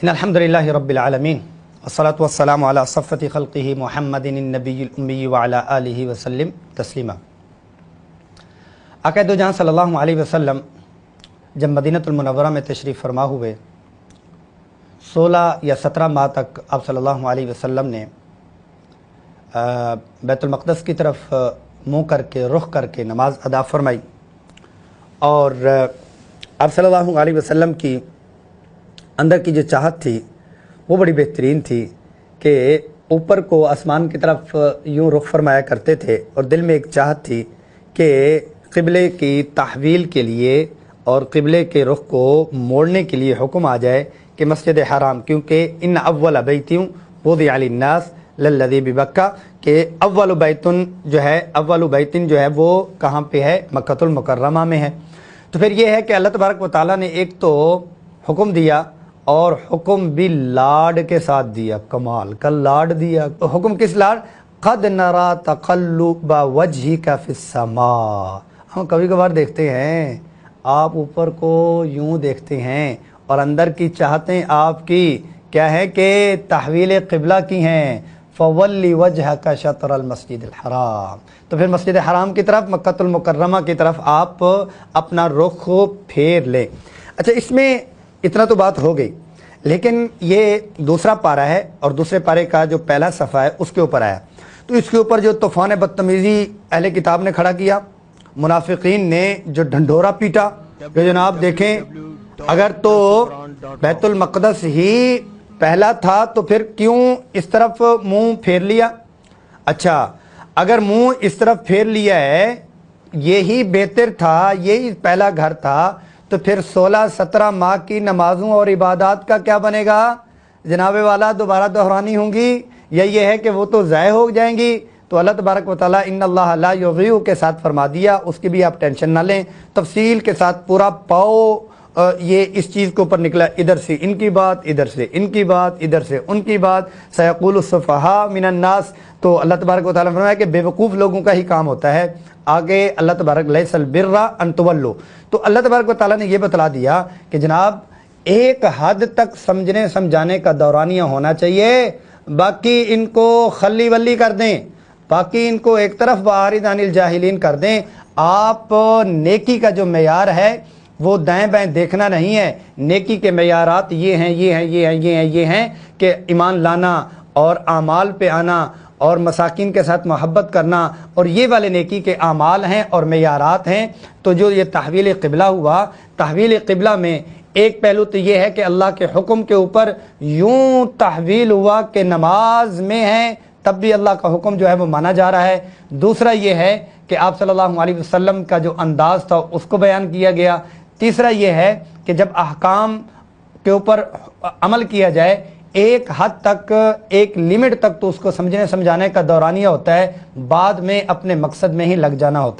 ان الحمدللہ رب العالمین والصلاة والسلام علی صفوۃ خلقہ محمد النبی الامی وعلی آلہ وسلم تسلیما۔ آقا دو جہاں صلی اللہ علیہ وسلم جب مدینہ المنورہ میں تشریف فرما ہوئے 16 یا 17 ماہ تک آپ صلی اللہ علیہ وسلم نے بیت المقدس کی طرف منہ کر کے رخ کر کے نماز ادا فرمائی، اور آپ صلی اللہ علیہ وسلم کی اندر کی جو چاہت تھی وہ بڑی بہترین تھی کہ اوپر کو آسمان کی طرف یوں رخ فرمایا کرتے تھے، اور دل میں ایک چاہت تھی کہ قبلے کی تحویل کے لیے اور قبلے کے رخ کو موڑنے کے لیے حکم آ جائے کہ مسجد حرام، کیونکہ ان اول بیت وضع للناس للذی ببکہ، کہ اول بیتن جو ہے وہ کہاں پہ ہے؟ مکہ المکرمہ میں ہے۔ تو پھر یہ ہے کہ اللہ تبارک و تعالیٰ نے ایک تو حکم دیا، اور حکم بھی لاڈ کے ساتھ دیا، کمال کا لاڈ دیا۔ حکم کس لاڈ؟ قد نرا تقلب وجہک فی السماء۔ ہم کبھی کبھار دیکھتے ہیں، آپ اوپر کو یوں دیکھتے ہیں اور اندر کی چاہتیں آپ کی کیا ہے کہ تحویل قبلہ کی ہیں، فولی وجہک شطر المسجد الحرام۔ تو پھر مسجد حرام کی طرف، مکہ المکرمہ کی طرف آپ اپنا رخ پھیر لیں۔ اچھا، اس میں اتنا تو بات ہو گئی، لیکن یہ دوسرا پارہ ہے، اور دوسرے پارے کا جو پہلا صفحہ ہے اس کے اوپر آیا، تو اس کے اوپر جو طوفان بدتمیزی اہل کتاب نے کھڑا کیا، منافقین نے جو ڈھنڈورا پیٹا، کہ جناب دیکھیں اگر تو بیت المقدس ہی پہلا تھا تو پھر کیوں اس طرف منہ پھیر لیا؟ اچھا، اگر منہ اس طرف پھیر لیا ہے، یہی بہتر تھا، یہی پہلا گھر تھا، تو پھر 16-17 ماہ کی نمازوں اور عبادات کا کیا بنے گا جناب والا؟ دوبارہ دہرانی ہوں گی، یا یہ ہے کہ وہ تو ضائع ہو جائیں گی؟ تو اللہ تبارک و تعالیٰ ان اللہ لا یضیع کے ساتھ فرما دیا، اس کی بھی آپ ٹینشن نہ لیں، تفصیل کے ساتھ پورا پاؤ یہ اس چیز کے اوپر نکلا، ادھر سے ان کی بات، ادھر سے ان کی بات، ادھر سے ان کی بات، سیقول السفہاء من الناس۔ تو اللہ تبارک و تعالیٰ نے فرمایا کہ بے وقوف لوگوں کا ہی کام ہوتا ہے۔ آگے اللہ تبارک لیس البر ان تولوا، تو اللہ تبارک و تعالیٰ نے یہ بتلا دیا کہ جناب ایک حد تک سمجھنے سمجھانے کا دورانیہ ہونا چاہیے، باقی ان کو خلی ولی کر دیں، باقی ان کو ایک طرف وَأَعْرِضْ عَنِ الْجَاهِلِينَ کر دیں۔ آپ نیکی کا جو معیار ہے وہ دائیں بائیں دیکھنا نہیں ہے، نیکی کے معیارات یہ ہیں، یہ ہیں، یہ ہیں، یہ ہیں، یہ ہیں کہ ایمان لانا اور اعمال پہ آنا اور مساکین کے ساتھ محبت کرنا، اور یہ والے نیکی کے اعمال ہیں اور معیارات ہیں۔ تو جو یہ تحویل قبلہ ہوا، تحویل قبلہ میں ایک پہلو تو یہ ہے کہ اللہ کے حکم کے اوپر یوں تحویل ہوا کہ نماز میں ہے تب بھی اللہ کا حکم جو ہے وہ مانا جا رہا ہے۔ دوسرا یہ ہے کہ آپ صلی اللہ علیہ وسلم کا جو انداز تھا اس کو بیان کیا گیا۔ تیسرا یہ ہے کہ جب احکام کے اوپر عمل کیا جائے ایک حد تک، ایک لیمٹ تک، تو اس کو سمجھنے سمجھانے کا دورانیہ ہوتا ہے، بعد میں اپنے مقصد میں ہی لگ جانا ہوتا ہے۔